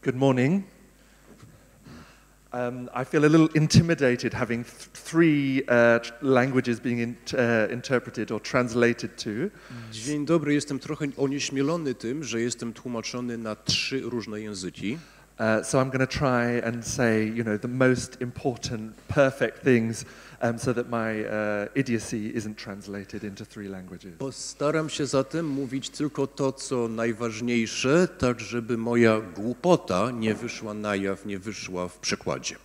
Good morning. I feel a little intimidated having three languages being interpreted or translated to. Dzień dobry, jestem trochę onieśmielony tym, że jestem tłumaczony na 3 różne języki. So I'm going to try and say, the most important, perfect things so that my idiocy isn't translated into 3 languages. Postaram się zatem mówić tylko to, co najważniejsze, tak żeby moja głupota nie wyszła na jaw, nie wyszła w przekładzie.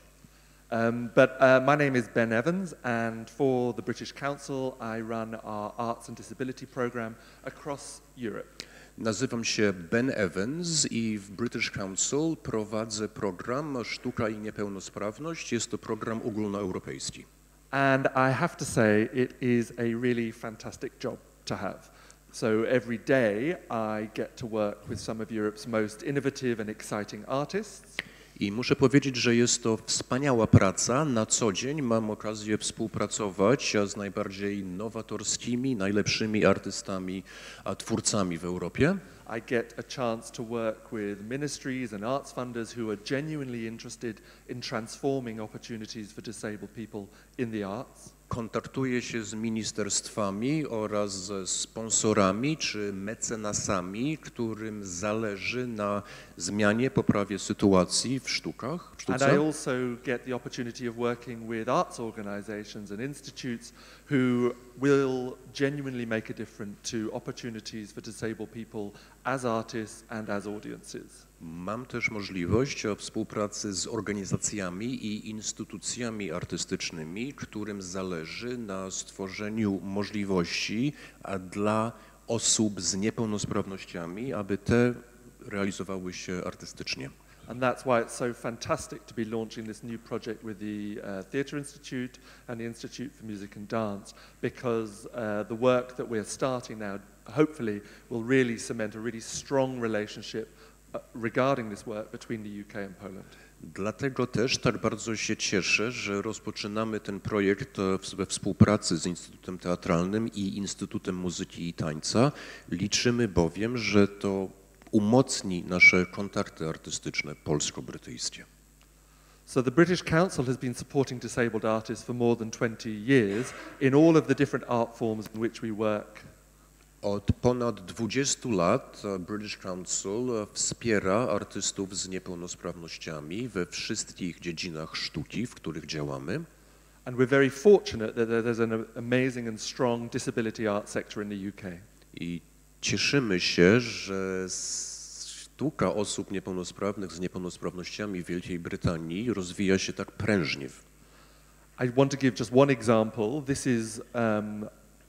But my name is Ben Evans, and for the British Council I run our Arts and Disability program across Europe. Nazywam się Ben Evans i w British Council prowadzę program Sztuka i niepełnosprawność. Jest to program ogólnoeuropejski. And I have to say it is a really fantastic job to have. So every day I get to work with some of Europe's most innovative and exciting artists. I muszę powiedzieć, że jest to wspaniała praca. Na co dzień mam okazję współpracować z najbardziej nowatorskimi, najlepszymi artystami, a twórcami w Europie. I get a chance to work with ministries and arts funders who are genuinely interested in transforming opportunities for disabled people in the arts. Kontaktuję się z ministerstwami oraz ze sponsorami czy mecenasami, którym zależy na zmianie, poprawie sytuacji w sztuce. And I also get the opportunity of working with arts organizations and institutes who will genuinely make a difference to opportunities for disabled people as artists and as audiences. Mam też możliwość współpracy z organizacjami i instytucjami artystycznymi, którym zależy na stworzeniu możliwości dla osób z niepełnosprawnościami, aby te realizowały się artystycznie. And that's why it's so fantastic to be launching this new project with the Theatre Institute and the Instytut for Music and Dance, because the work that we're starting now hopefully will really cement a really strong relationship regarding this work between the UK and Poland. Dlatego też tak bardzo się cieszę, że rozpoczynamy ten projekt we współpracy z Instytutem Teatralnym i Instytutem Muzyki i Tańca. Liczymy bowiem, że to umocni nasze kontakty artystyczne polsko-brytyjskie. So the British Council has been supporting disabled artists for more than 20 years in all of the different art forms in which we work. Od ponad 20 lat British Council wspiera artystów z niepełnosprawnościami we wszystkich dziedzinach sztuki, w których działamy. And we're very fortunate that there's an amazing and strong disability art sector in the UK. I cieszymy się, że sztuka osób niepełnosprawnych z niepełnosprawnościami w Wielkiej Brytanii rozwija się tak prężnie. I want to give just one example. This is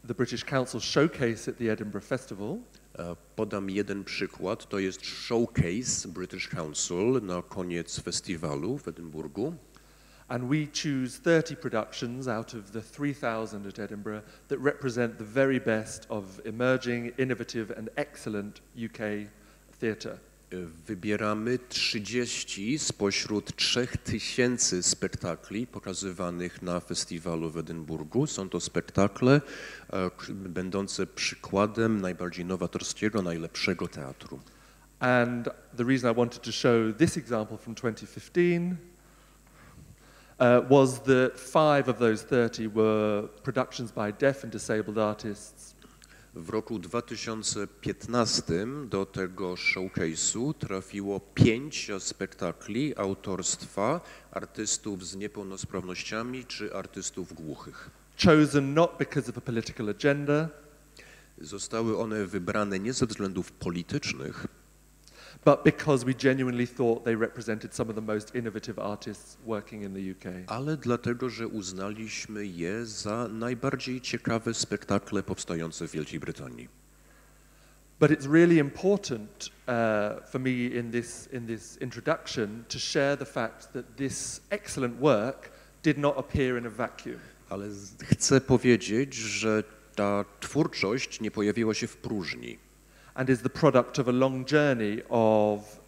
the British Council showcase at the Edinburgh Festival. Podam jeden przykład. To jest showcase British Council na koniec festiwalu w Edynburgu. And we choose 30 productions out of the 3,000 at Edinburgh that represent the very best of emerging, innovative and excellent UK theatre. Wybieramy 30 spośród 3000 spektakli pokazywanych na festiwalu w Edynburgu. Są to spektakle będące przykładem najbardziej nowatorskiego, najlepszego teatru. And the reason I wanted to show this example from 2015 was that 5 of those 30 were productions by deaf and disabled artists. W roku 2015 do tego showcase'u trafiło 5 spektakli autorstwa artystów z niepełnosprawnościami czy artystów głuchych. Chosen not because of a political agenda, Zostały one wybrane nie ze względów politycznych, but because we genuinely thought they represented some of the most innovative artists working in the UK. ale dlatego, że uznaliśmy je za najbardziej ciekawe spektakle powstające w Wielkiej Brytanii. But it's really important for me in this introduction to share the fact that this excellent work did not appear in a vacuum. Ale chcę powiedzieć, że ta twórczość nie pojawiła się w próżni. And is the product of a long journey of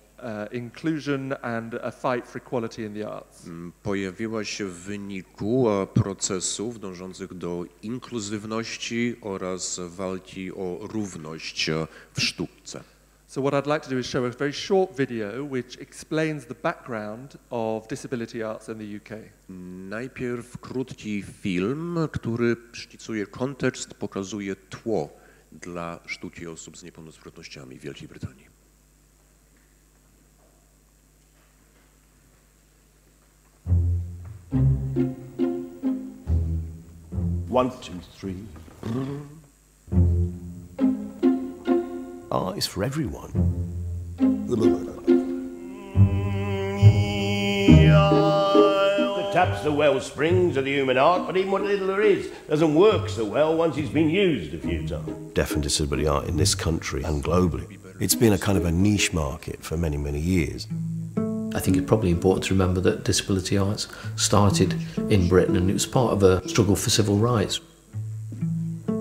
inclusion and a fight for equality in the arts. Pojawiła się w wyniku procesów dążących do inkluzywności oraz walki o równość w sztuce. So what I'd like to do is show a very short video which explains the background of disability arts in the UK. Najpierw krótki film, który szkicuje kontekst, pokazuje tło dla sztuki osób z niepełnosprawnościami w Wielkiej Brytanii. One, two, three. Art is for everyone. The taps, the well springs of the human heart, but even what little there is doesn't work so well once it's been used a few times. Deaf and disability art in this country and globally, it's been a kind of a niche market for many, many years. I think it's probably important to remember that disability arts started in Britain and it was part of a struggle for civil rights.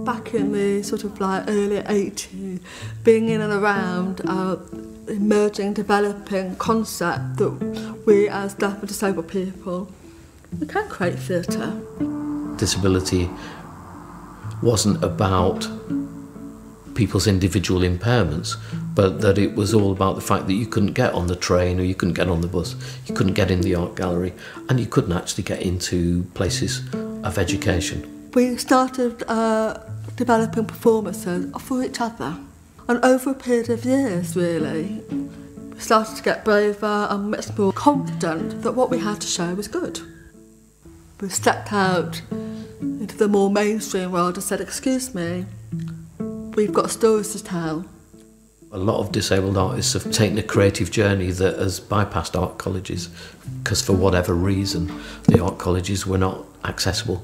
Back in the sort of like early 80s, being in and around emerging, developing concept that we as deaf and disabled people, we can create theatre. Disability wasn't about people's individual impairments, but that it was all about the fact that you couldn't get on the train or you couldn't get on the bus, you couldn't get in the art gallery, and you couldn't actually get into places of education. We started developing performances for each other, and over a period of years really, we started to get braver and much more confident that what we had to show was good. We stepped out into the more mainstream world and said, excuse me, we've got stories to tell. A lot of disabled artists have taken a creative journey that has bypassed art colleges because for whatever reason the art colleges were not accessible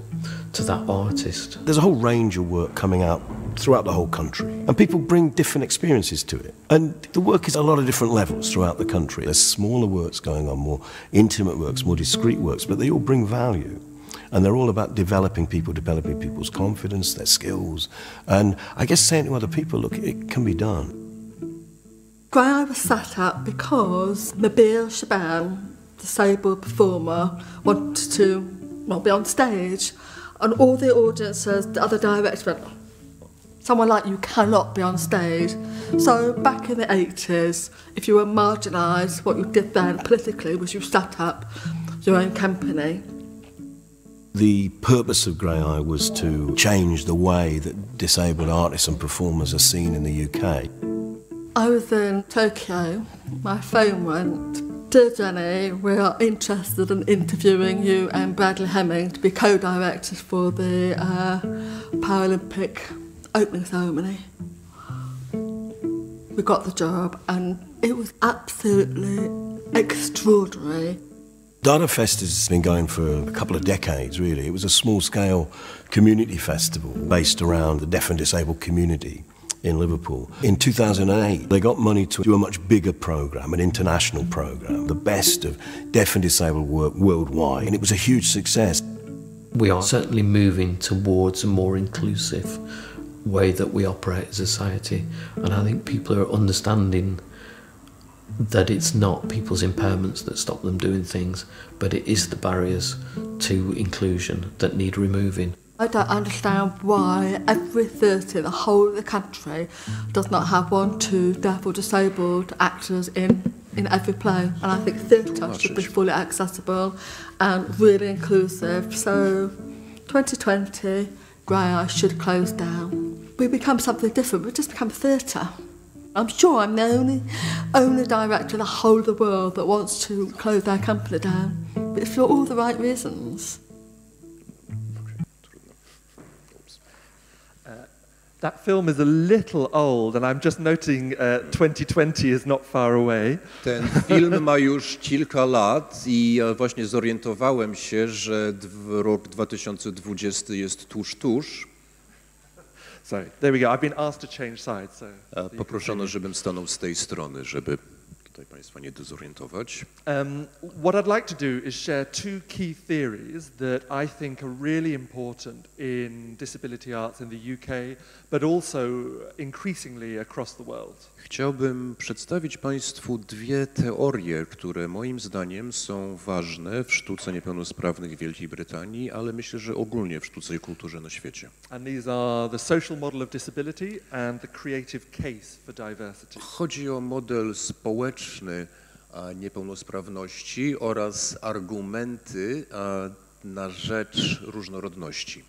to that artist. There's a whole range of work coming out throughout the whole country and people bring different experiences to it. And the work is at a lot of different levels throughout the country. There's smaller works going on, more intimate works, more discreet works, but they all bring value. And they're all about developing people's confidence, their skills, and I guess saying to other people, look, it can be done. Grey Eye was set up because Mabir Shaban, disabled performer, wanted to be on stage, and all the audiences, the other directors went, someone like you cannot be on stage. So back in the 80s, if you were marginalised, what you did then politically was you set up your own company. The purpose of Grey Eye was to change the way that disabled artists and performers are seen in the UK. I was in Tokyo, my phone went, dear Jenny, we are interested in interviewing you and Bradley Hemming to be co-directors for the Paralympic opening ceremony. We got the job and it was absolutely extraordinary. Data Fest has been going for a couple of decades, really. It was a small-scale community festival based around the deaf and disabled community in Liverpool. In 2008, they got money to do a much bigger programme, an international programme, the best of deaf and disabled work worldwide, and it was a huge success. We are certainly moving towards a more inclusive way that we operate as a society, and I think people are understanding that it's not people's impairments that stop them doing things, but it is the barriers to inclusion that need removing. I don't understand why every theatre in the whole of the country does not have 1, 2 deaf or disabled actors in every play. And I think theatre should be fully accessible and really inclusive. So 2020, Grey Eye should close down. We become something different, we just become theatre. I'm sure I'm the only director in the whole of the world that wants to close their company down, but it's for all the right reasons. That film is a little old, and I'm just noting 2020 is not far away. Ten film ma już kilka lat i właśnie zorientowałem się, że rok 2020 jest tuż. Sorry, there we go. I've been asked to change sides. Poproszono, żebym stanął z tej strony, żeby tutaj tutaj Państwa nie dezorientować. What I'd like to do is share two key theories that I think are really important in disability arts in the UK, but also increasingly across the world. Chciałbym przedstawić Państwu dwie teorie, które moim zdaniem są ważne w sztuce niepełnosprawnych w Wielkiej Brytanii, ale myślę, że ogólnie w sztuce i kulturze na świecie. And these are the social model of disability and the creative case for diversity. Chodzi o model społeczny niepełnosprawności oraz argumenty na rzecz różnorodności.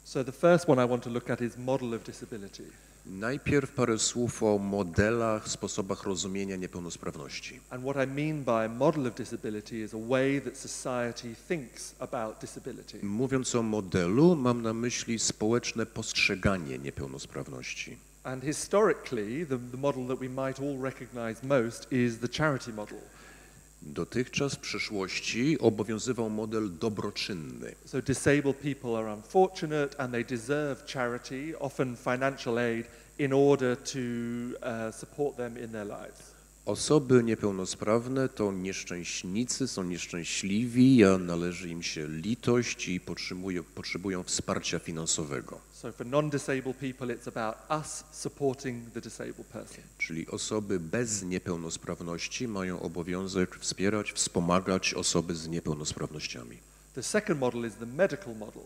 So the first one I want to look at is model of disability. Najpierw parę słów o modelach, sposobach rozumienia niepełnosprawności. And what I mean by model of disability is a way that society thinks about disability. Mówiąc o modelu, mam na myśli społeczne postrzeganie niepełnosprawności. And historically, the model that we might all recognize most is the charity model. Dotychczas w przyszłości obowiązywał model dobroczynny. So disabled people are unfortunate and they deserve charity, often financial aid, in order to support them in their lives. Osoby niepełnosprawne to nieszczęśnicy, są nieszczęśliwi, a należy im się litość i potrzebują wsparcia finansowego. So for non-disabled people it's about us supporting the disabled person. Czyli osoby bez niepełnosprawności mają obowiązek wspierać, wspomagać osoby z niepełnosprawnościami. The second model is the medical model.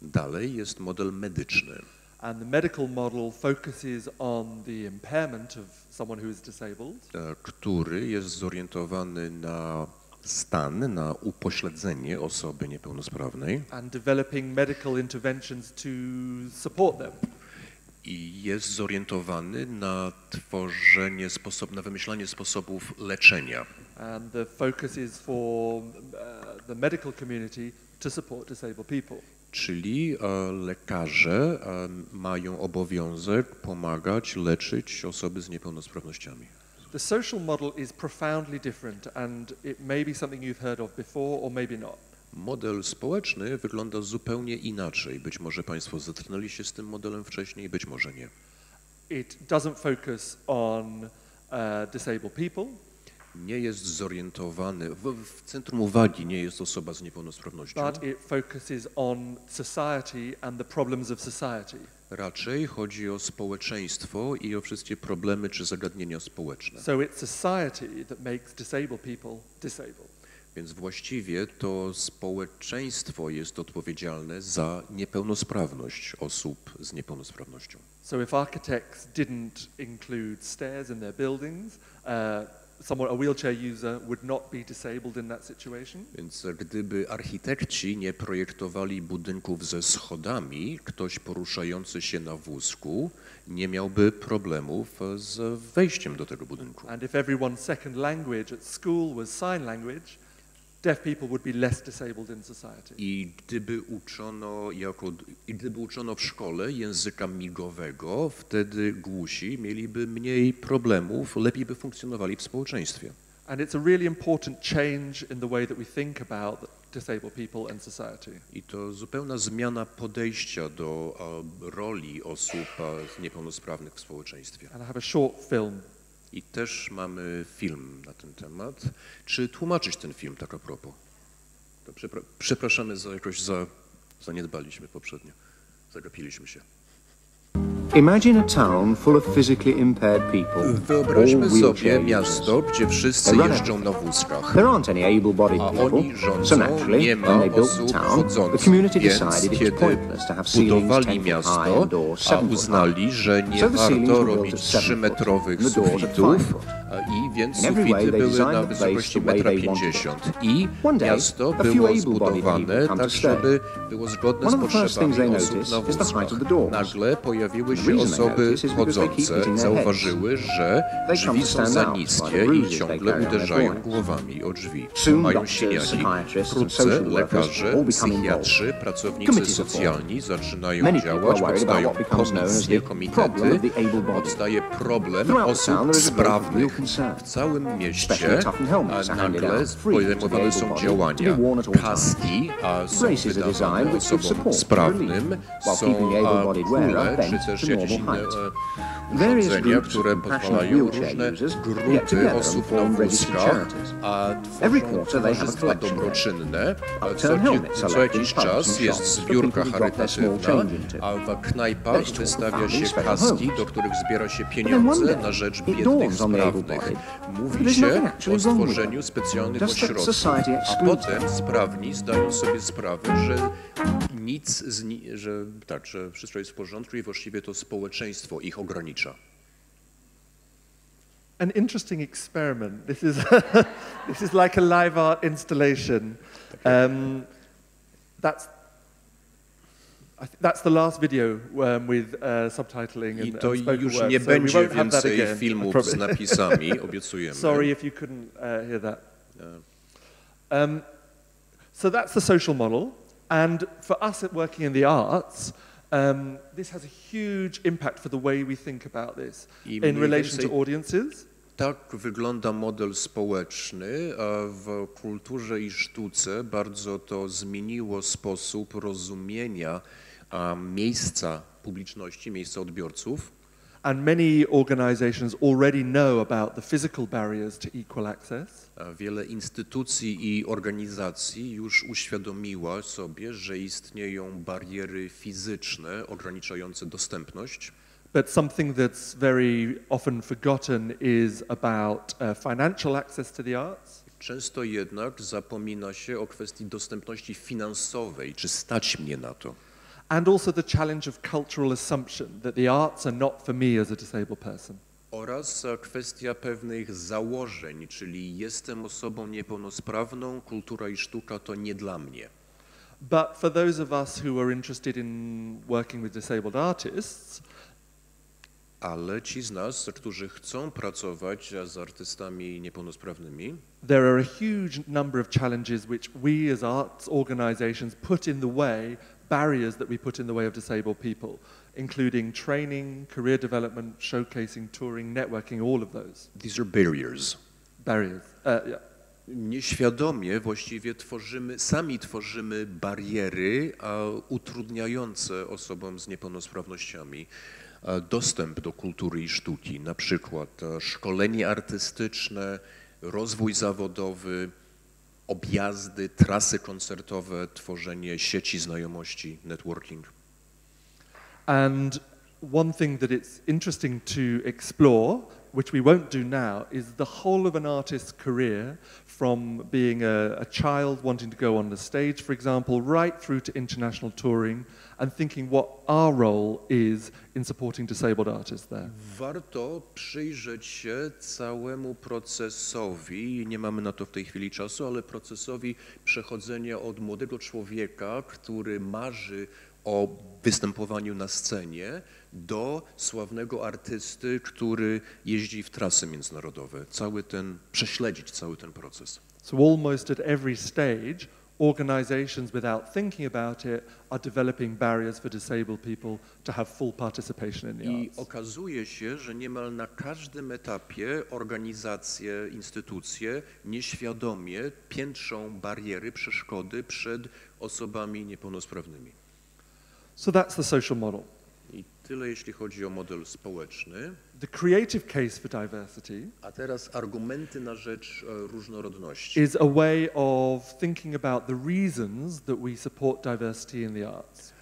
Dalej jest model medyczny. And the medical model focuses on the impairment of someone who is disabled. Który jest zorientowany na stan, na upośledzenie osoby niepełnosprawnej. And developing medical interventions to support them. I jest zorientowany na tworzenie na wymyślanie sposobów leczenia. And the focus is for the medical community to support disabled people. Czyli lekarze mają obowiązek pomagać, leczyć osoby z niepełnosprawnościami. The social model is profoundly different and it may be something you've heard of before or maybe not. Model społeczny wygląda zupełnie inaczej. Być może Państwo zetknęli się z tym modelem wcześniej, być może nie. It doesn't focus on disabled people. Nie jest zorientowany, w centrum uwagi nie jest osoba z niepełnosprawnością. But it focuses on society and the problems of society. Raczej chodzi o społeczeństwo i o wszystkie problemy czy zagadnienia społeczne. So it's society that makes disabled people disabled. Więc właściwie to społeczeństwo jest odpowiedzialne za niepełnosprawność osób z niepełnosprawnością. So if architects didn't include stairs in their buildings, a wheelchair user would not be disabled in that situation. Więc gdyby architekci nie projektowali budynków ze schodami, ktoś poruszający się na wózku nie miałby problemów z wejściem do tego budynku. And if everyone's second language at school was sign language, deaf people would be less disabled in society. I gdyby uczono w szkole języka migowego, wtedy głusi mieliby mniej problemów, lepiej by funkcjonowali w społeczeństwie. And it's a really important change in the way that we think about disabled people and society. I to zupełna zmiana podejścia do roli osób niepełnosprawnych w społeczeństwie. And I have a short film. I też mamy film na ten temat. Czy tłumaczyć ten film tak a propos? To przepraszamy zaniedbaliśmy poprzednio. Zagapiliśmy się. Imagine a town full of physically impaired people. Wyobraźmy sobie miasto, gdzie wszyscy jeżdżą na wózkach. There aren't any able-bodied A people, oni so rządzą, naturally, nie when ma they built osób the town, the chodzących. community Więc decided it's kiedy pointless to have ceilings budowali 10 foot high miasto, and doors a 7 foot high. uznali, że nie So the ceilings warto were built robić at 7 foot 3-metrowych and the doors at sufitów, 5 foot. i więc In every way, sufity they były designed na the place wysokości the way they 1,50 wanted m. I One day, miasto a few było able-bodied zbudowane people come tak, to stay. żeby było zgodne One z of the first things potrzebami they osób noticed na is the height of the wózkach. doors. Nagle pojawiły The się reason they osoby noticed is because they keep chodzące, hitting their heads. zauważyły, że They drzwi come to są stand za out by niskie the i bruises they ciągle carry on their uderzają groin. głowami o drzwi. Soon Mają doctors, siniaki. psychiatrists and Wkrótce social workers lekarze, all become involved. psychiatrzy, pracownicy Committees are formed. socjalni zaczynają Many people działać, are worried about powstają what becomes known as komisje, the komitety, problem of the able-bodied. powstaje problem Throughout the osób town there is a growth of real sprawnych. concern. W całym mieście Especially toughened helmets are handed nagle out free to the podejmowane są able-bodied działania. to be worn at all times. Kaski są Braces are designed wydawane which give osobom support to sprawnym, relief, while są keeping the able-bodied wearer kule bent czy też to jakieś normal inne height. urządzenia, które pozwalają różne grupy osób na wózkach, a tworzą towarzystwa dobroczynne. Co jakiś czas jest zbiórka charytatywna, a w knajpach wystawia się kaski, do których zbiera się pieniądze na rzecz biednych, sprawnych. Mówi się o stworzeniu specjalnych ośrodków, a potem sprawni zdają sobie sprawę, że że wszystko jest w porządku i właściwie to społeczeństwo ich ogranicza. An interesting experiment. This is like a live art installation. That's the last video with subtitling I and to spoken już word, nie so będzie we won't have that więcej again, filmów z napisami, obiecujemy. Sorry if you couldn't hear that. So that's the social model, and for us working in the arts, this has a huge impact for the way we think about this in relation to audiences. Tak wygląda model społeczny, a w kulturze i sztuce bardzo to zmieniło sposób rozumienia miejsca publiczności, miejsca odbiorców. And many organizations already know about the physical barriers to equal access. Wiele instytucji i organizacji już uświadomiła sobie, że istnieją bariery fizyczne ograniczające dostępność. But something that's very often forgotten is about financial access to the arts. Często jednak zapomina się o kwestii dostępności finansowej, czy stać mnie na to. And also the challenge of cultural assumption that the arts are not for me as a disabled person. Oraz kwestia pewnych założeń, czyli jestem osobą niepełnosprawną, kultura i sztuka to nie dla mnie. But for those of us who are interested in working with disabled artists, ale ci z nas, którzy chcą pracować z artystami niepełnosprawnymi, there are a huge number of challenges which we as arts organizations put in the way, barriers that we put in the way of disabled people, including training, career development, showcasing, touring, networking, all of those. These are barriers. Barriers, yeah. Nieświadomie właściwie sami tworzymy bariery utrudniające osobom z niepełnosprawnościami dostęp do kultury i sztuki, na przykład szkolenie artystyczne, rozwój zawodowy, objazdy, trasy koncertowe, tworzenie sieci znajomości, networking. And one thing that it's interesting to explore, which we won't do now, is the whole of an artist's career, from being a child wanting to go on the stage, for example, right through to international touring, and thinking what our role is in supporting disabled artists there. Warto przyjrzeć się całemu procesowi, nie mamy na to w tej chwili czasu, ale procesowi przechodzenia od młodego człowieka, który marzy o występowaniu na scenie, do sławnego artysty, który jeździ w trasy międzynarodowe. Prześledzić cały ten proces. So almost at every stage, organizations without thinking about it are developing barriers for disabled people to have full participation in the arts. I okazuje się, że niemal na każdym etapie organizacje, instytucje nieświadomie piętrzą bariery, przeszkody przed osobami niepełnosprawnymi. So that's the social model. I tyle jeśli chodzi o model społeczny. The creative case for diversity A teraz argumenty na rzecz różnorodności. is a way of thinking about the reasons that we support diversity in the arts.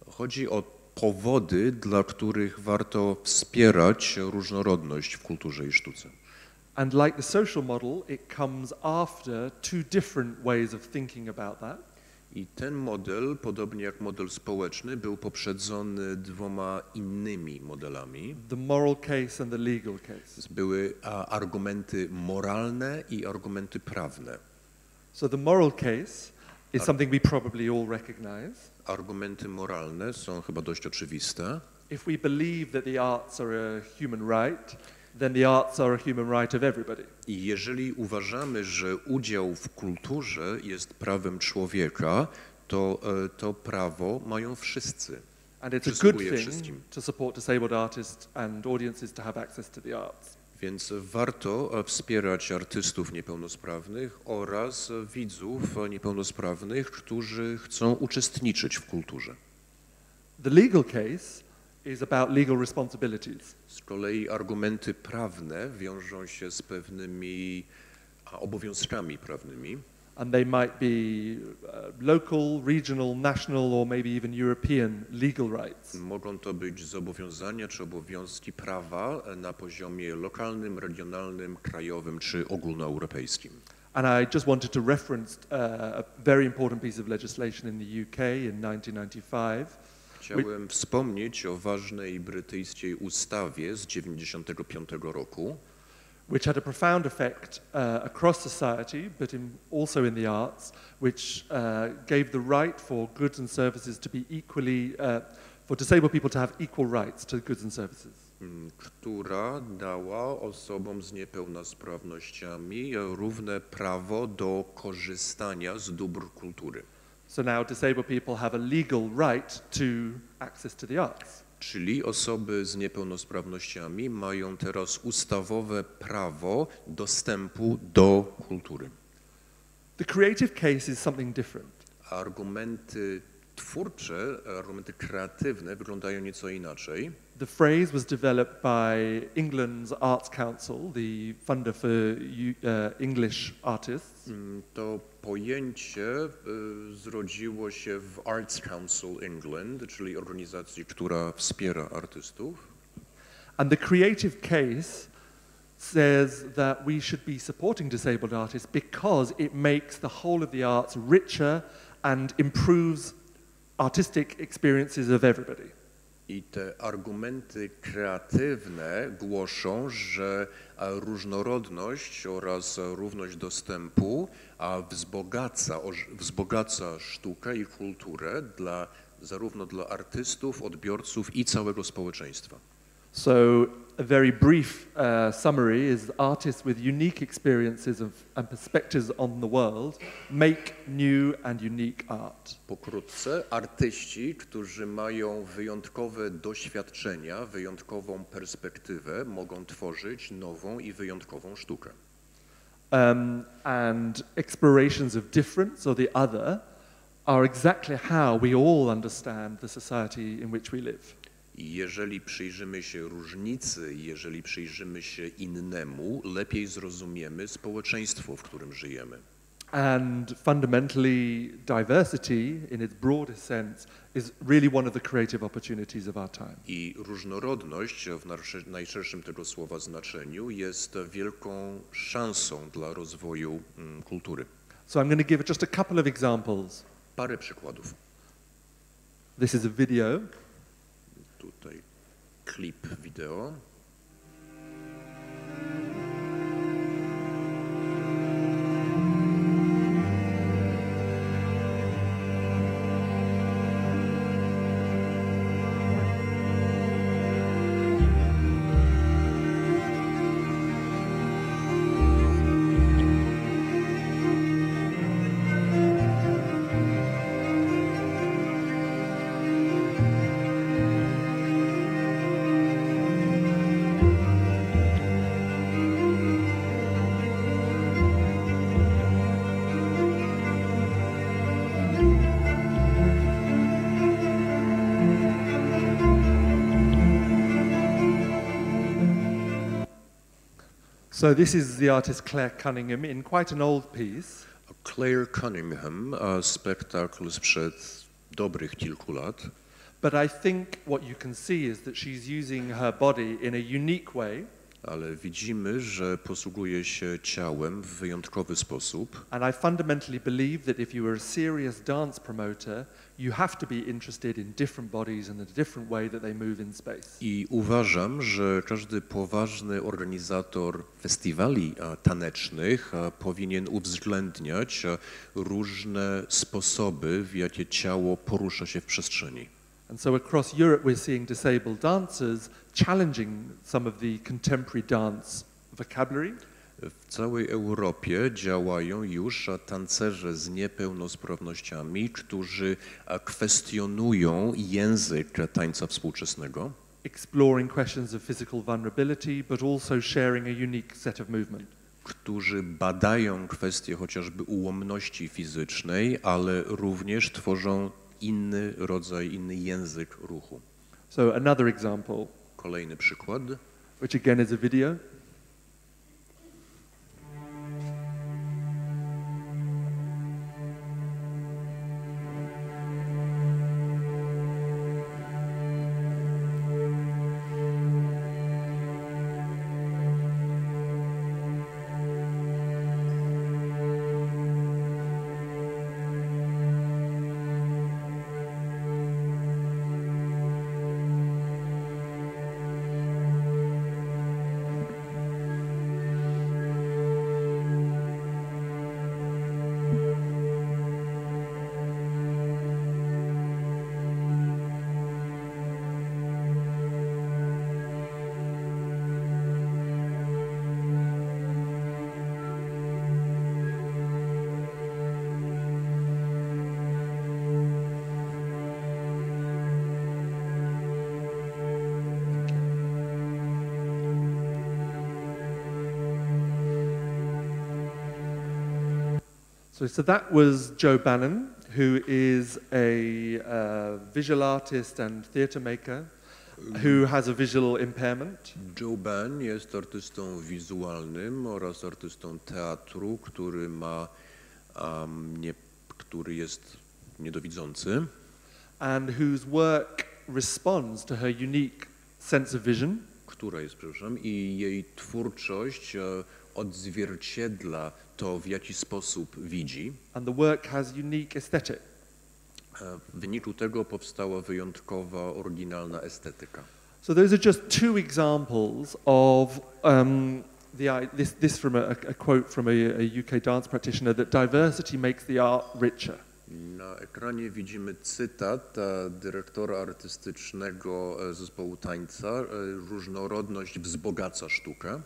Chodzi o powody, dla których warto wspierać różnorodność w kulturze i sztuce. And like the social model, it comes after two different ways of thinking about that. I ten model, podobnie jak model społeczny, był poprzedzony dwoma innymi modelami. The moral case and the legal case. Były argumenty moralne i argumenty prawne. So the moral case is something we probably all recognize. Argumenty moralne są chyba dość oczywiste. If we believe that the arts are a human right, then the arts are a human right of everybody. I jeżeli uważamy, że udział w kulturze jest prawem człowieka, to prawo mają wszyscy. And it's a good thing to support disabled artists and audiences to have access to the arts. Więc warto wspierać artystów niepełnosprawnych oraz widzów niepełnosprawnych, którzy chcą uczestniczyć w kulturze. The legal case is about legal responsibilities. Z kolei argumenty prawne wiążą się z pewnymi obowiązkami prawnymi. And they might be local, regional, national, or maybe even European legal rights. Mogą to być zobowiązania czy obowiązki prawa na poziomie lokalnym, regionalnym, krajowym czy ogólnoeuropejskim. And I just wanted to reference a very important piece of legislation in the UK in 1995. Chciałem wspomnieć o ważnej brytyjskiej ustawie z 1995 roku, which had a profound effect across society, but also in the arts, which gave the right for goods and services to be equally, for disabled people to have equal rights to goods and services. Która dała osobom z niepełnosprawnościami równe prawo do korzystania z dóbr kultury. So now disabled people have a legal right to access to the arts. Czyli osoby z niepełnosprawnościami mają teraz ustawowe prawo dostępu do kultury. The creative case is something different. Argumenty twórcze, argumenty kreatywne wyglądają nieco inaczej. The phrase was developed by England's Arts Council, the funder for English artists. To pojęcie zrodziło się w Arts Council England, czyli organizacji, która wspiera artystów. And the creative case says that we should be supporting disabled artists because it makes the whole of the arts richer and improves artistic experiences of everybody. I te argumenty kreatywne głoszą, że różnorodność oraz równość dostępu wzbogaca sztukę i kulturę zarówno dla artystów, odbiorców i całego społeczeństwa. So a very brief summary is artists with unique experiences and perspectives on the world make new and unique art. Pokrótce, artyści, którzy mają wyjątkowe doświadczenia, wyjątkową perspektywę, mogą tworzyć nową i wyjątkową sztukę. And explorations of difference or the other are exactly how we all understand the society in which we live. I jeżeli przyjrzymy się różnicy, jeżeli przyjrzymy się innemu, lepiej zrozumiemy społeczeństwo, w którym żyjemy. And fundamentally, diversity in its broadest sense is really one of the creative opportunities of our time. I różnorodność w najszerszym tego słowa znaczeniu jest wielką szansą dla rozwoju kultury. So I'm going to give just a couple of examples. Parę przykładów. This is a video. Tutaj klip wideo. So this is the artist Claire Cunningham in quite an old piece. Claire Cunningham, spektakl sprzed dobrych kilku lat. But I think what you can see is that she's using her body in a unique way. Ale widzimy, że posługuje się ciałem w wyjątkowy sposób. And I fundamentally believe that if you are a serious dance promoter, you have to be interested in different bodies and the different way that they move in space. I uważam, że każdy poważny organizator festiwali tanecznych powinien uwzględniać różne sposoby, w jakie ciało porusza się w przestrzeni. And so across Europe we're seeing disabled dancers challenging some of the contemporary dance vocabulary. W całej Europie działają już tancerze z niepełnosprawnościami, którzy kwestionują język tańca współczesnego. Exploring questions of physical vulnerability, but also sharing a unique set of movement. Którzy badają kwestie chociażby ułomności fizycznej, ale również tworzą inny rodzaj, inny język ruchu. So another example, Kolejny przykład. which again is a video. So that was Joe Bannon, who is a visual artist and theatre maker, who has a visual impairment. Joe Bannon jest artystą wizualnym oraz artystą teatru, który jest niedowidzący. And whose work responds to her unique sense of vision. I jej twórczość odzwierciedla to, w jaki sposób widzi. And the work has unique aesthetic. W wyniku tego powstała wyjątkowa, oryginalna estetyka. So those are just two examples of this from a quote from a UK dance practitioner, that diversity makes the art richer. Na ekranie widzimy cytat dyrektora artystycznego zespołu Tańca. Różnorodność wzbogaca sztukę.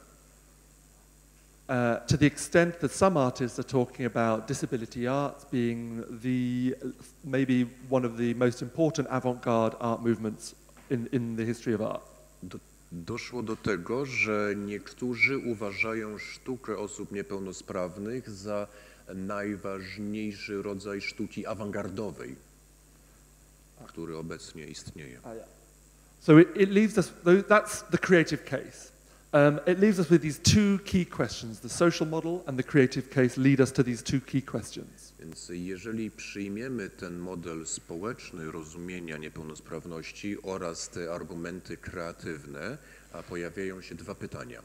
To the extent that some artists are talking about disability arts being maybe one of the most important avant-garde art movements in the history of art. Doszło do tego, że niektórzy uważają sztukę osób niepełnosprawnych za najważniejszy rodzaj sztuki awangardowej, który obecnie istnieje. So it leaves us, that's the creative case. It leaves us with these two key questions. The social model and the creative case lead us to these two key questions. Więc jeżeli przyjmiemy ten model społeczny rozumienia niepełnosprawności oraz te argumenty kreatywne, a pojawiają się dwa pytania.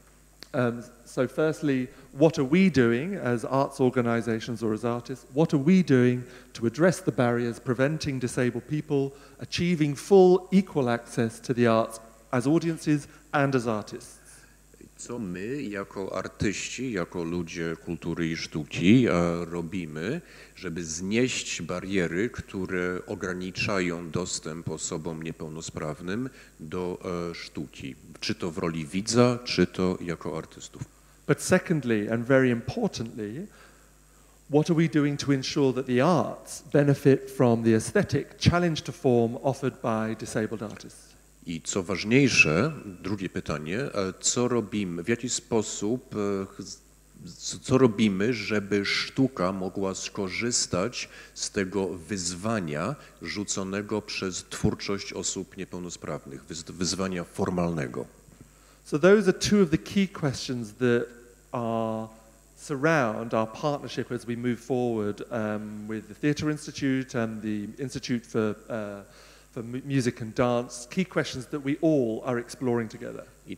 So firstly, what are we doing as arts organizations or as artists? What are we doing to address the barriers preventing disabled people achieving full, equal access to the arts as audiences and as artists? Co my jako artyści, jako ludzie kultury i sztuki robimy, żeby znieść bariery, które ograniczają dostęp osobom niepełnosprawnym do sztuki, czy to w roli widza, czy to jako artystów. But secondly, and very importantly, what are we doing to ensure that the arts benefit from the aesthetic challenge to form offered by disabled artists? I co ważniejsze, drugie pytanie, co robimy, w jaki sposób, co robimy, żeby sztuka mogła skorzystać z tego wyzwania rzuconego przez twórczość osób niepełnosprawnych, wyzwania formalnego. So those are two of the key questions that surround our partnership as we move forward with the Theatre Instytut and the Instytut for Music and Dance, key questions that we all are exploring together. I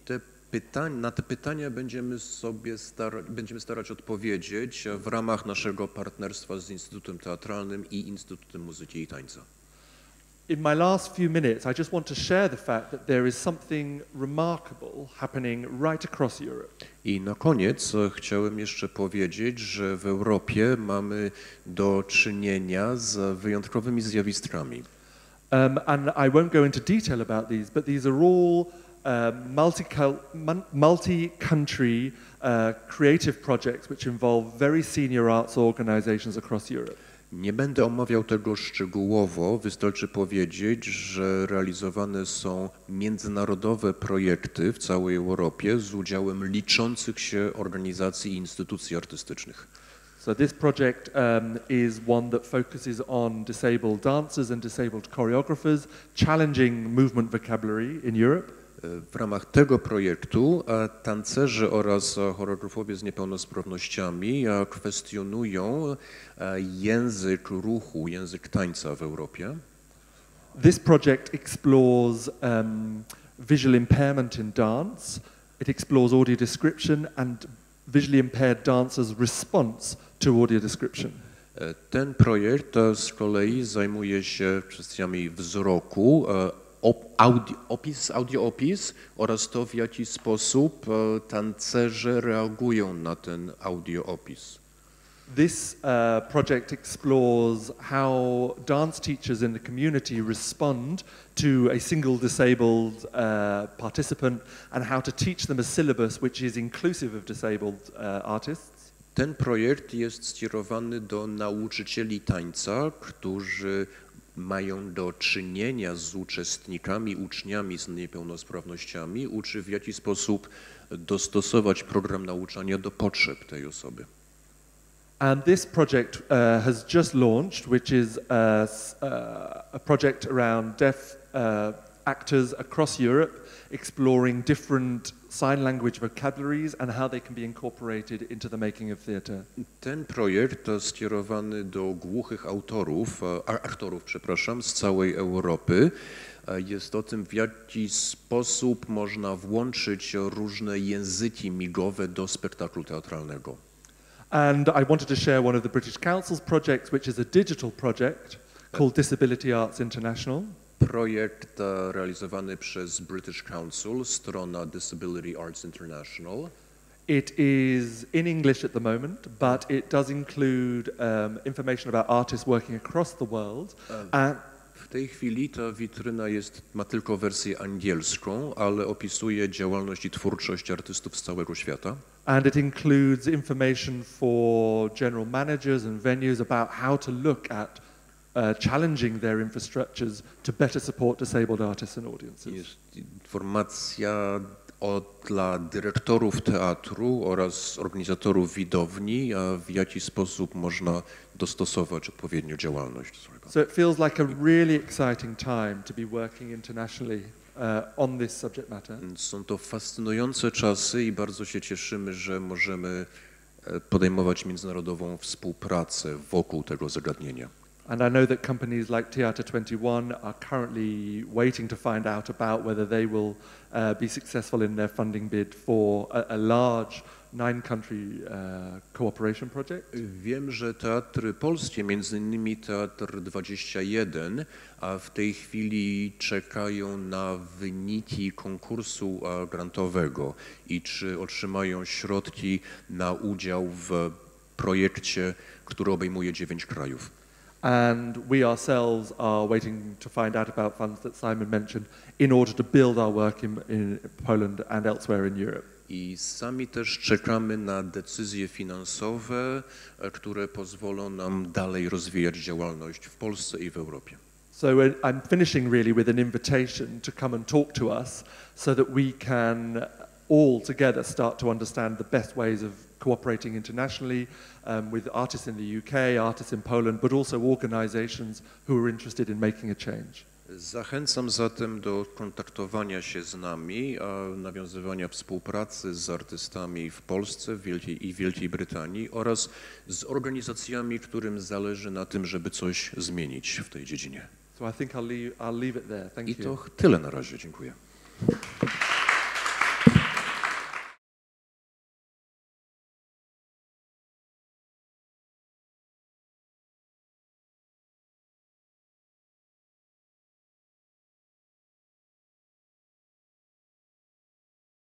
na te pytania będziemy starać odpowiedzieć w ramach naszego partnerstwa z Instytutem Teatralnym i Instytutem Muzyki i Tańca. In my last few minutes, I just want to share the fact that there is something remarkable happening right across Europe. I na koniec chciałem jeszcze powiedzieć, że w Europie mamy do czynienia z wyjątkowymi zjawiskami. And I won't go into detail about these, but these are all multi-country creative projects which involve very senior arts organizations across Europe. Nie będę omawiał tego szczegółowo, wystarczy powiedzieć, że realizowane są międzynarodowe projekty w całej Europie z udziałem liczących się organizacji i instytucji artystycznych. So this project is one that focuses on disabled dancers and disabled choreographers, challenging movement vocabulary in Europe. W ramach tego projektu tancerze oraz choreografowie z niepełnosprawnościami kwestionują język ruchu, język tańca w Europie. This project explores visual impairment in dance. It explores audio description and visually impaired dancers' response to audio description. Ten projekt z kolei zajmuje się kwestiami wzroku, audioopis oraz to, w jaki sposób tancerze reagują na ten audioopis. This project explores how dance teachers in the community respond to a single disabled participant and how to teach them a syllabus which is inclusive of disabled artists. Ten projekt jest skierowany do nauczycieli tańca, którzy mają do czynienia z uczestnikami, uczniami z niepełnosprawnościami, uczy w jaki sposób dostosować program nauczania do potrzeb tej osoby. And this project has just launched, which is a project around deaf actors across Europe, exploring different sign language vocabularies and how they can be incorporated into the making of theatre. Ten projekt skierowany do głuchych aktorów, z całej Europy jest o tym, w jaki sposób można włączyć różne języki migowe do spektaklu teatralnego. And I wanted to share one of the British Council's projects, which is a digital project called Disability Arts International. Projekt realizowany przez British Council, strona Disability Arts International. It is in English at the moment, but it does include information about artists working across the world. W tej chwili ta witryna ma tylko wersję angielską, ale opisuje działalność i twórczość artystów z całego świata. And it includes information for general managers and venues about how to look at challenging their infrastructures to better support disabled artists and audiences. Jest informacja dla dyrektorów teatru oraz organizatorów widowni, w jaki sposób można dostosować odpowiednio działalność. So it feels like a really exciting time to be working internationally on this subject matter. Są to fascynujące czasy i bardzo się cieszymy, że możemy podejmować międzynarodową współpracę wokół tego zagadnienia. And I know that companies like TEATR-TANIEC are currently waiting to find out about whether they will be successful in their funding bid for a large 9-country cooperation project. Wiem, że teatry polskie, między innymi Teatr 21, a w tej chwili czekają na wyniki konkursu grantowego i czy otrzymają środki na udział w projekcie, który obejmuje 9 krajów. And we ourselves are waiting to find out about funds that Simon mentioned in order to build our work in Poland and elsewhere in Europe. I sami też czekamy na decyzje finansowe, które pozwolą nam dalej rozwijać działalność w Polsce i w Europie. So I'm finishing really with an invitation to come and talk to us so that we can all together start to understand the best ways of cooperating internationally with artists in the UK, artists in Poland, but also organizations who are interested in making a change. Zachęcam zatem do kontaktowania się z nami, nawiązywania współpracy z artystami w Polsce i Wielkiej Brytanii oraz z organizacjami, którym zależy na tym, żeby coś zmienić w tej dziedzinie. So I think I'll leave it there. Thank you. I to tyle na razie. Dziękuję.